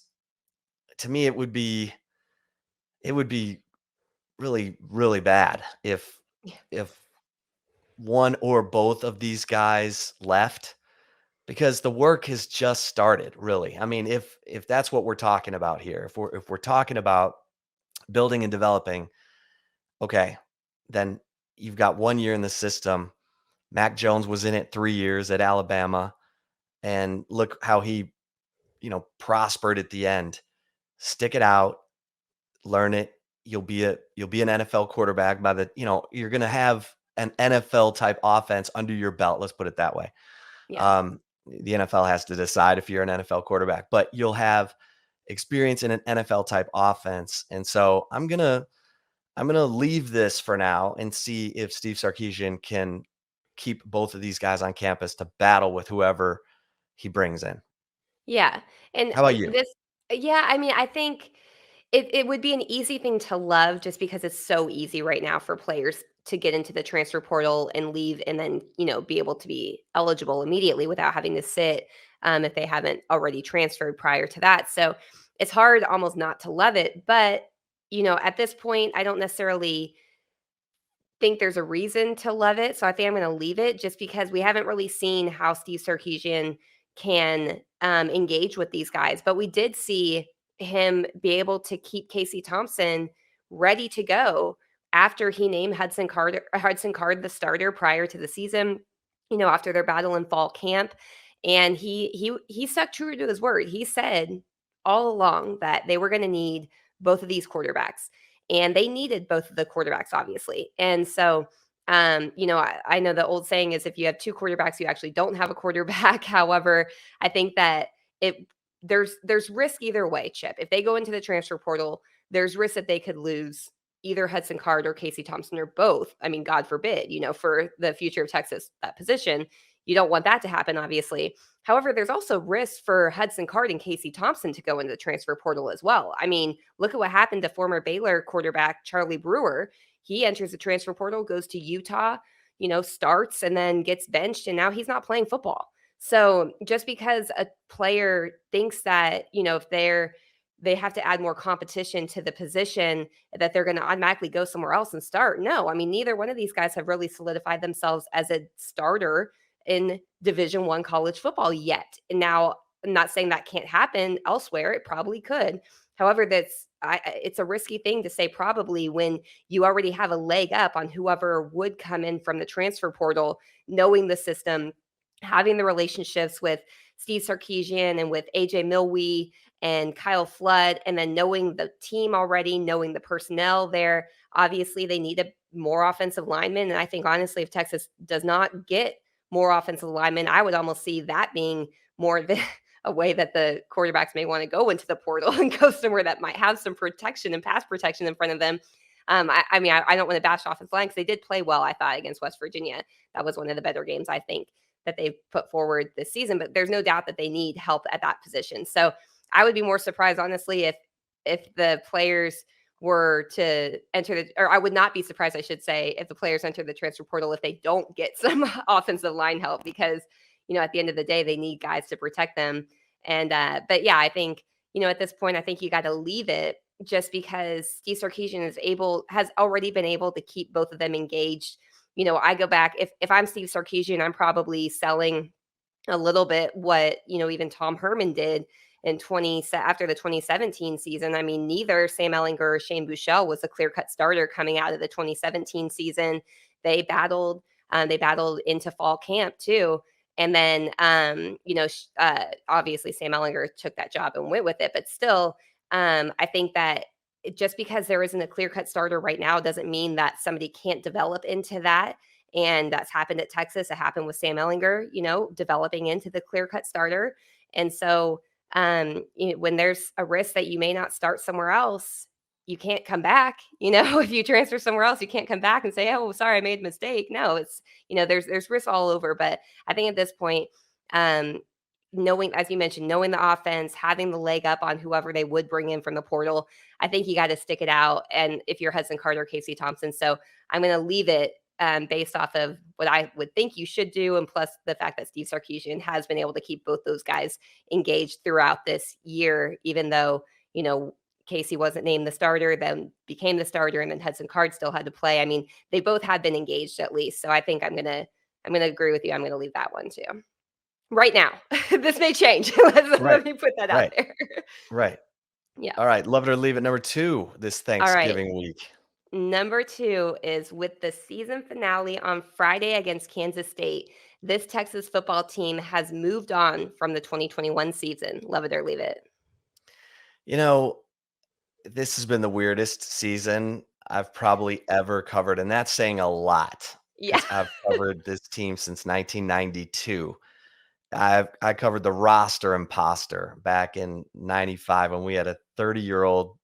to me it would be really, really bad Yeah. if one or both of these guys left because the work has just started, really. I mean, if that's what we're talking about here, if we're talking about building and developing, okay, then you've got 1 year in the system. Mac Jones was in it 3 years at Alabama, and look how he, prospered at the end. Stick it out, learn it. You'll be an NFL quarterback you're going to have an NFL type offense under your belt, let's put it that way. Yeah. The NFL has to decide if you're an NFL quarterback, but you'll have experience in an NFL type offense. And so I'm gonna leave this for now and see if Steve Sarkeesian can keep both of these guys on campus to battle with whoever he brings in. Yeah, and, How about you? yeah, I mean, I think it would be an easy thing to love just because it's so easy right now for players to get into the transfer portal and leave and then, be able to be eligible immediately without having to sit, if they haven't already transferred prior to that, so it's hard almost not to love it, but, at this point, I don't necessarily think there's a reason to love it, so I think I'm gonna leave it just because we haven't really seen how Steve Sarkeesian can, engage with these guys, but we did see him be able to keep Casey Thompson ready to go after he named Hudson Card the starter prior to the season, after their battle in fall camp, and he stuck true to his word. He said all along that they were gonna need both of these quarterbacks and they needed both of the quarterbacks, obviously. And so, I know the old saying is if you have two quarterbacks, you actually don't have a quarterback. However, I think that it there's risk either way, Chip. If they go into the transfer portal, there's risk that they could lose either Hudson Card or Casey Thompson or both. I mean, God forbid, for the future of Texas, that position. You don't want that to happen, obviously. However, there's also risk for Hudson Card and Casey Thompson to go into the transfer portal as well. I mean, look at what happened to former Baylor quarterback Charlie Brewer. He enters the transfer portal, goes to Utah, starts and then gets benched, and now he's not playing football. So just because a player thinks that, if they have to add more competition to the position that they're going to automatically go somewhere else and start. No, I mean, neither one of these guys have really solidified themselves as a starter in Division One college football yet. And now, I'm not saying that can't happen elsewhere. It probably could. However, it's a risky thing to say probably when you already have a leg up on whoever would come in from the transfer portal, knowing the system, having the relationships with Steve Sarkeesian and with AJ Milwee and Kyle Flood, and then knowing the team already, knowing the personnel there. Obviously, they need more offensive linemen. And I think, honestly, if Texas does not get more offensive linemen, I would almost see that being more of a way that the quarterbacks may want to go into the portal and go somewhere that might have some protection and pass protection in front of them. I mean, I don't want to bash offensive line because they did play well, I thought, against West Virginia. That was one of the better games, I think, that they've put forward this season. But there's no doubt that they need help at that position. So I would be more surprised, honestly, if the players were to enter or I would not be surprised, I should say, if the players enter the transfer portal if they don't get some offensive line help because, at the end of the day, they need guys to protect them. And but yeah, I think, at this point, I think you got to leave it just because Steve Sarkeesian has already been able to keep both of them engaged. I go back, if I'm Steve Sarkeesian, I'm probably selling a little bit what, even Tom Herman did after the 2017 season. I mean, neither Sam Ehlinger or Shane Buechele was a clear-cut starter coming out of the 2017 season. They battled into fall camp too. And then, obviously Sam Ellinger took that job and went with it. But still, I think that just because there isn't a clear cut starter right now doesn't mean that somebody can't develop into that. And that's happened at Texas. It happened with Sam Ellinger, developing into the clear cut starter. And so, when there's a risk that you may not start somewhere else, you can't come back. If you transfer somewhere else, you can't come back and say, "Oh, sorry, I made a mistake." No, it's there's risks all over. But I think at this point, um, knowing, as you mentioned, knowing the offense, having the leg up on whoever they would bring in from the portal, I think you got to stick it out. And if you're Hudson Card or Casey Thompson, so I'm going to leave it based off of what I would think you should do, and plus the fact that Steve Sarkeesian has been able to keep both those guys engaged throughout this year, even though Casey wasn't named the starter, then became the starter, and then Hudson Card still had to play. I mean, they both had been engaged at least. So I think I'm gonna agree with you. I'm gonna leave that one too. Right now, this may change. Right. Let me put that out Right. there. Right. Yeah. All right. Love it or leave it. Number 2 this All right. Thanksgiving week. Number 2 is with the season finale on Friday against Kansas State. This Texas football team has moved on from the 2021 season. Love it or leave it. You know, this has been the weirdest season I've probably ever covered, and that's saying a lot Yeah. because I've covered this team since 1992. I covered the roster imposter back in '95 when we had a 30-year-old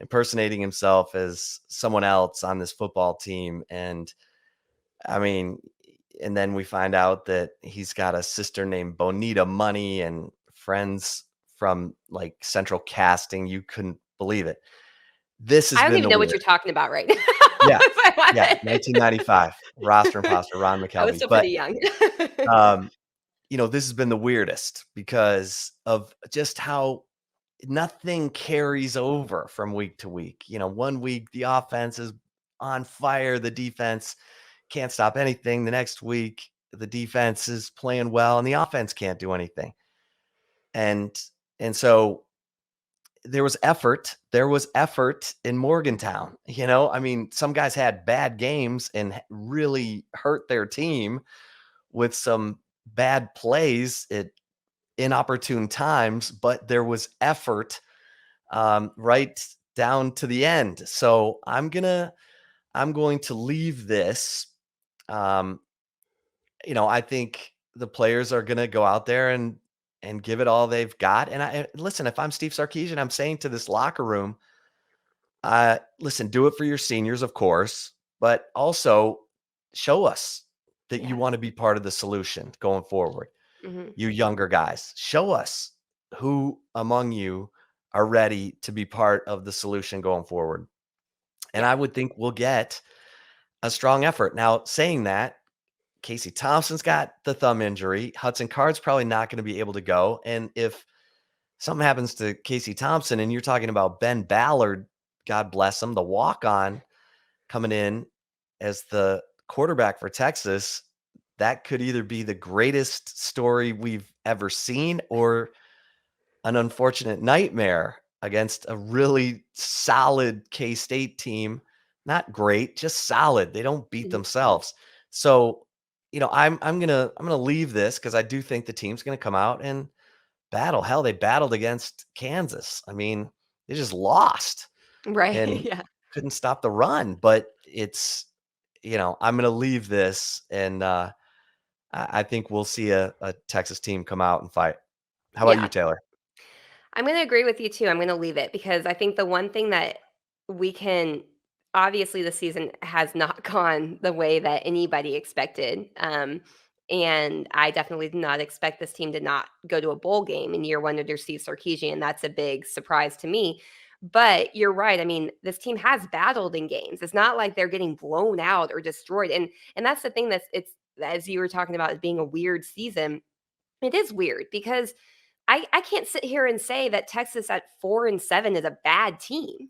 impersonating himself as someone else on this football team, and I mean, and then we find out that he's got a sister named Bonita Money and friends from like Central Casting. You couldn't believe it. This has I don't been even the know what you're weird. talking about right now. Yeah. If I'm Yeah. honest. 1995 roster imposter, Ron I was McKelvey. still But, pretty young. um, this has been the weirdest because of just how nothing carries over from week to week. One week the offense is on fire, the defense can't stop anything. The next week, the defense is playing well and the offense can't do anything. And so there was effort. There was effort in Morgantown. I mean, some guys had bad games and really hurt their team with some bad plays at inopportune times, but there was effort right down to the end. So I'm going to leave this. Um, I think the players are going to go out there and give it all they've got. And listen, if I'm Steve Sarkeesian, I'm saying to this locker room, listen, do it for your seniors, of course, but also show us that you Yeah. want to be part of the solution going forward. Mhm. You younger guys, show us who among you are ready to be part of the solution going forward. And Yeah. I would think we'll get a strong effort. Now, saying that, Casey Thompson's got the thumb injury. Hudson Card's probably not going to be able to go. And if something happens to Casey Thompson and you're talking about Ben Ballard, God bless him, the walk-on coming in as the quarterback for Texas, that could either be the greatest story we've ever seen or an unfortunate nightmare against a really solid K-State team. Not great, just solid. They don't beat Mhm. themselves. So, I'm gonna leave this because I do think the team's gonna come out and battle. Hell, they battled against Kansas. I mean, they just lost Right. and Yeah. couldn't stop the run. But I'm gonna leave this and I think we'll see a Texas team come out and fight. How about you, Yeah. Taylor? I'm going to agree with you too. I'm going to leave it because I think the one thing that we can, obviously the season has not gone the way that anybody expected. And I definitely did not expect this team to not go to a bowl game in year one under Steve Sarkeesian. That's a big surprise to me. But you're right. I mean, this team has battled in games. It's not like they're getting blown out or destroyed. And that's the thing that's it's as you were talking about it being a weird season. It is weird because I can't sit here and say that Texas at 4-7 is a bad team,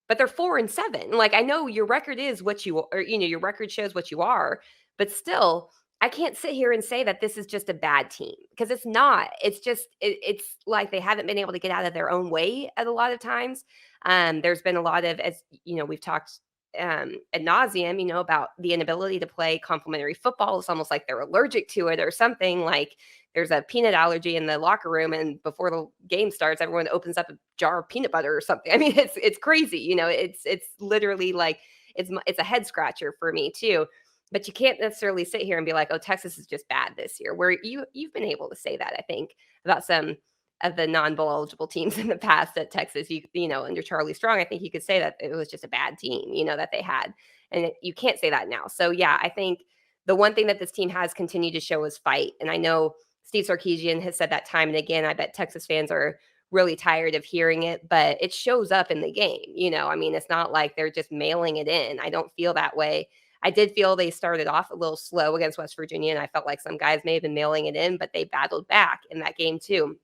but they're 4-7. Like, I know your record is what you or your record shows what you are, but still, I can't sit here and say that this is just a bad team because it's not. It's just it's like they haven't been able to get out of their own way at a lot of times. There's been a lot of, as we've talked ad nauseum, about the inability to play complementary football. It's almost like they're allergic to it or something. Like there's a peanut allergy in the locker room, and before the game starts, everyone opens up a jar of peanut butter or something. I mean, it's crazy. It's literally like it's a head scratcher for me too. But you can't necessarily sit here and be like, "Oh, Texas is just bad this year." Where you've been able to say that, I think, about some of the non-bowl eligible teams in the past at Texas. Under Charlie Strong, I think you could say that it was just a bad team, that they had, and you can't say that now. So yeah, I think the one thing that this team has continued to show is fight, and I know Steve Sarkeesian has said that time and again. I bet Texas fans are really tired of hearing it, but it shows up in the game. I mean, it's not like they're just mailing it in. I don't feel that way. I did feel they started off a little slow against West Virginia, and I felt like some guys may have been mailing it in, but they battled back in that game too.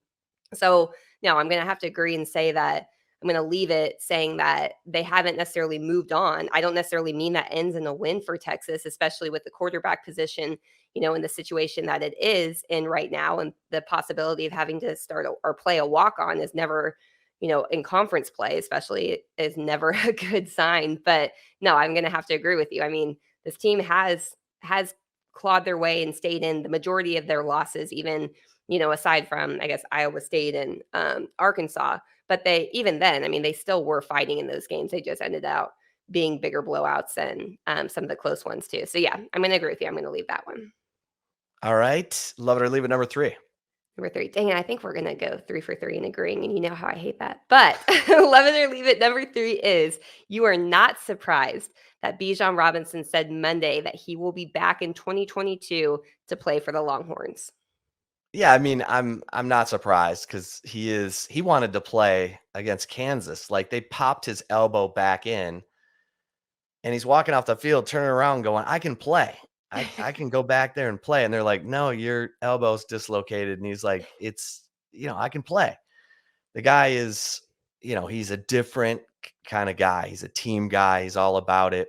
So, no, I'm going to have to agree and say that I'm going to leave it saying that they haven't necessarily moved on. I don't necessarily mean that ends in a win for Texas, especially with the quarterback position, in the situation that it is in right now. And the possibility of having to start or play a walk on is never, in conference play, especially, is never a good sign. But no, I'm going to have to agree with you. I mean, this team has clawed their way and stayed in the majority of their losses, even aside from, I guess, Iowa State and Arkansas. But they, even then, I mean, they still were fighting in those games. They just ended out being bigger blowouts than some of the close ones, too. So, yeah, I'm going to agree with you. I'm going to leave that one. All right. Love it or leave it, number 3. Number 3. Dang it, I think we're going to go 3 for 3 in agreeing, and you know how I hate that. But love it or leave it, number 3 is you are not surprised that Bijan Robinson said Monday that he will be back in 2022 to play for the Longhorns. Yeah, I mean, I'm not surprised because he wanted to play against Kansas. Like they popped his elbow back in and he's walking off the field, turning around going, I can play. I can go back there and play. And they're like, no, your elbow's dislocated. And he's like, I can play. The guy is, he's a different kind of guy. He's a team guy. He's all about it.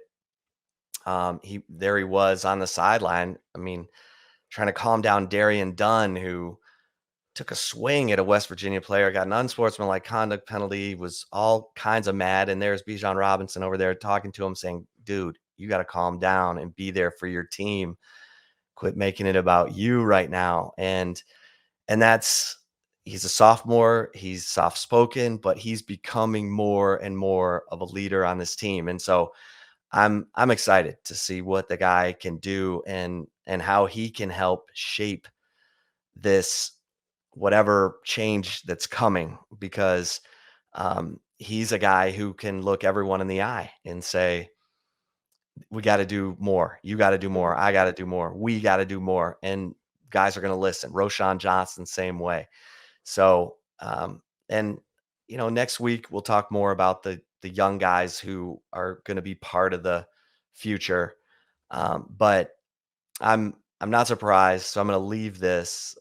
He was on the sideline. I mean, trying to calm down Darian Dunn, who took a swing at a West Virginia player, got an unsportsmanlike conduct penalty, was all kinds of mad. And there's Bijan Robinson over there talking to him saying, dude, you got to calm down and be there for your team. Quit making it about you right now. And he's a sophomore, he's soft spoken, but he's becoming more and more of a leader on this team. And so I'm excited to see what the guy can do and how he can help shape this whatever change that's coming because he's a guy who can look everyone in the eye and say, we got to do more. You got to do more. I got to do more. We got to do more. And guys are going to listen. Roshan Johnson, same way. So, and next week we'll talk more about the young guys who are going to be part of the future. But I'm not surprised. So I'm going to leave this.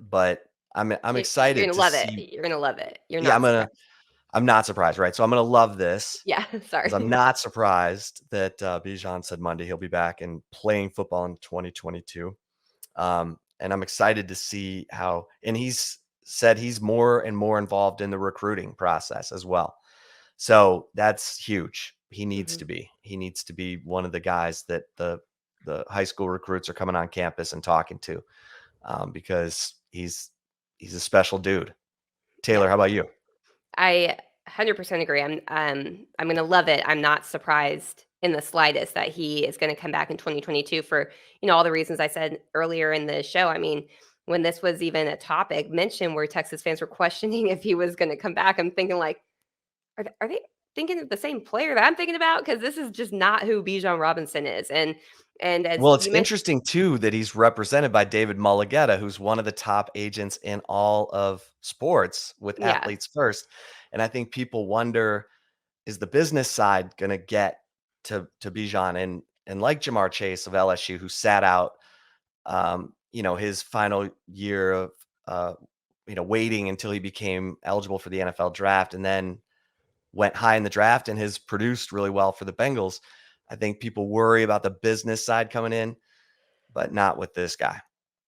But I'm You're excited gonna to love it. see. You're gonna love it. You're Yeah, not surprised. I'm not surprised, right? So I'm gonna love this Yeah, because I'm sorry. not surprised that Bijan said Monday he'll be back and playing football in 2022. And I'm excited to see how. And he's said he's more and more involved in the recruiting process as well. So that's huge. He needs Mhm. to be. He needs to be one of the guys that the high school recruits are coming on campus and talking to because he's a special dude. Yeah. Taylor, how about you? I 100% agree. I'm gonna love it. I'm not surprised in the slightest that he is gonna come back in 2022 for, all the reasons I said earlier in the show. I mean, when this was even a topic mentioned where Texas fans were questioning if he was gonna come back, I'm thinking like, are they thinking of the same player that I'm thinking about? Because this is just not who Bijan Robinson is. And as Well, it's you mentioned, interesting too that he's represented by David Mulugeta, who's one of the top agents in all of sports with yeah. Athletes First. And I think people wonder, is the business side going to get to Bijan and like Jamar Chase of LSU, who sat out, his final year of, waiting until he became eligible for the NFL draft, and then went high in the draft and has produced really well for the Bengals. I think people worry about the business side coming in, but not with this guy.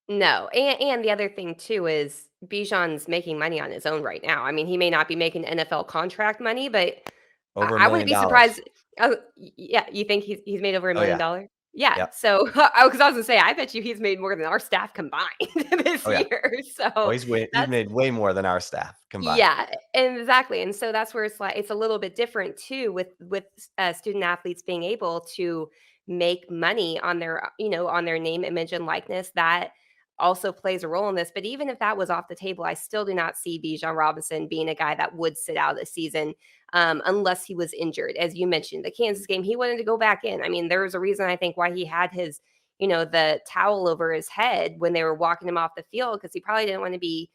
No, and the other thing too is Bijan's making money on his own right now. I mean, he may not be making NFL contract money, but I Over I wouldn't be $1 million. surprised Oh, yeah, you think he's made over Oh, yeah. $1,000,000? Yeah, Yep. so, I 'cause I was gonna say, I bet you he's made more than our staff combined this Oh, yeah. year, Oh, so he's that's made way more than our staff combined. yeah, exactly, and so that's where it's like it's a little bit different too with student athletes being able to make money on their, on their name, image, and likeness. That also plays a role in this, but even if that was off the table, I still do not see Bijan Robinson being a guy that would sit out a season, unless he was injured. As you mentioned, the Kansas game, he wanted to go back in. I mean, there was a reason I think why he had his, the towel over his head when they were walking him off the field because he probably didn't want to be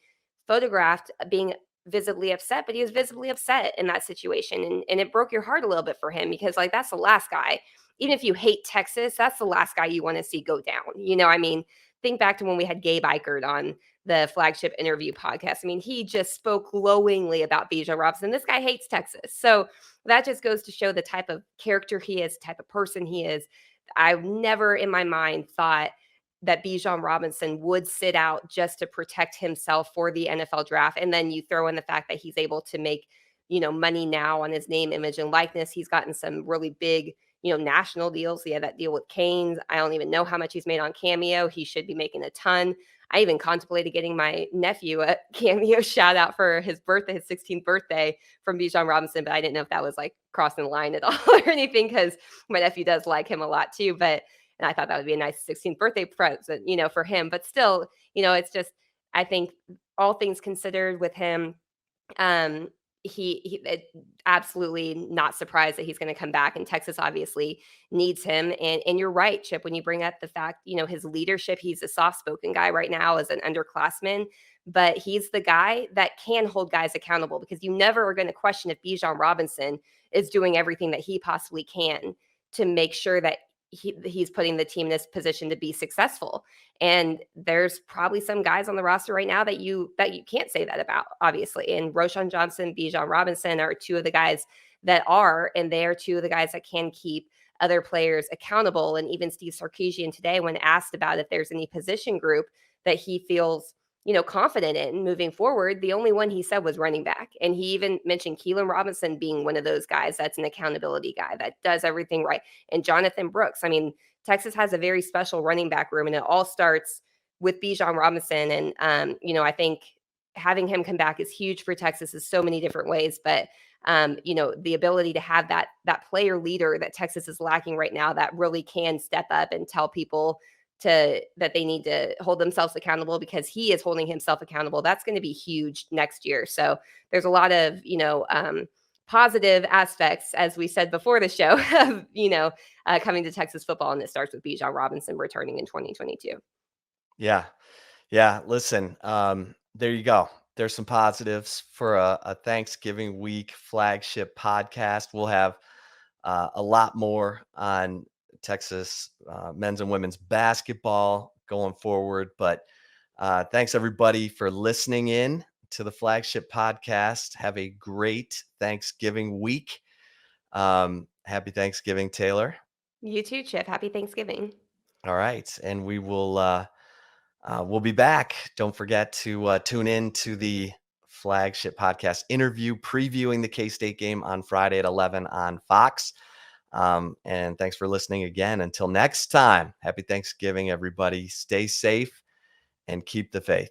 photographed being visibly upset, but he was visibly upset in that situation. And it broke your heart a little bit for him because, like, that's the last guy. Even if you hate Texas, that's the last guy you want to see go down. I mean, think back to when we had Gabe Eichert on the Flagship interview podcast. I mean, he just spoke glowingly about Bijan Robinson. This guy hates Texas. So that just goes to show the type of character he is, type of person he is. I never in my mind thought that Bijan Robinson would sit out just to protect himself for the NFL draft. And then you throw in the fact that he's able to make, money now on his name, image, and likeness. He's gotten some really big, national deals. He had that deal with Canes. I don't even know how much he's made on Cameo. He should be making a ton. I even contemplated getting my nephew a Cameo shout out for his birthday, his 16th birthday from Bijan Robinson, but I didn't know if that was like crossing the line at all or anything because my nephew does like him a lot too. But and I thought that would be a nice 16th birthday present, for him. But still, it's just I think all things considered with him, um, absolutely not surprised that he's going to come back. And Texas obviously needs him. And you're right, Chip, when you bring up the fact, his leadership. He's a soft spoken guy right now as an underclassman, but he's the guy that can hold guys accountable because you never are going to question if Bijan Robinson is doing everything that he possibly can to make sure that he's putting the team in this position to be successful. And there's probably some guys on the roster right now that you can't say that about, obviously. And Roshan Johnson, Bijan Robinson are two of the guys that are, and they are two of the guys that can keep other players accountable. And even Steve Sarkeesian today, when asked about if there's any position group that he feels confident in moving forward, the only one he said was running back. And he even mentioned Keelan Robinson being one of those guys that's an accountability guy that does everything right. And Jonathan Brooks. I mean, Texas has a very special running back room, and it all starts with Bijan Robinson. And I think having him come back is huge for Texas in so many different ways. But the ability to have that player leader that Texas is lacking right now that really can step up and tell people that they need to hold themselves accountable because he is holding himself accountable. That's going to be huge next year. So there's a lot of, positive aspects, as we said before the show, of, coming to Texas football. And it starts with Bijan Robinson returning in 2022. Yeah. Yeah. Listen, there you go. There's some positives for a Thanksgiving week flagship podcast. We'll have a lot more on Texas men's and women's basketball going forward. But thanks everybody for listening in to the flagship podcast. Have a great Thanksgiving week. Happy Thanksgiving, Taylor. You too, Chip. Happy Thanksgiving. All right. And we'll be back. Don't forget to tune in to the flagship podcast interview previewing the K-State game on Friday at 11 on Fox. And thanks for listening again. Until next time, happy Thanksgiving, everybody. Stay safe and keep the faith.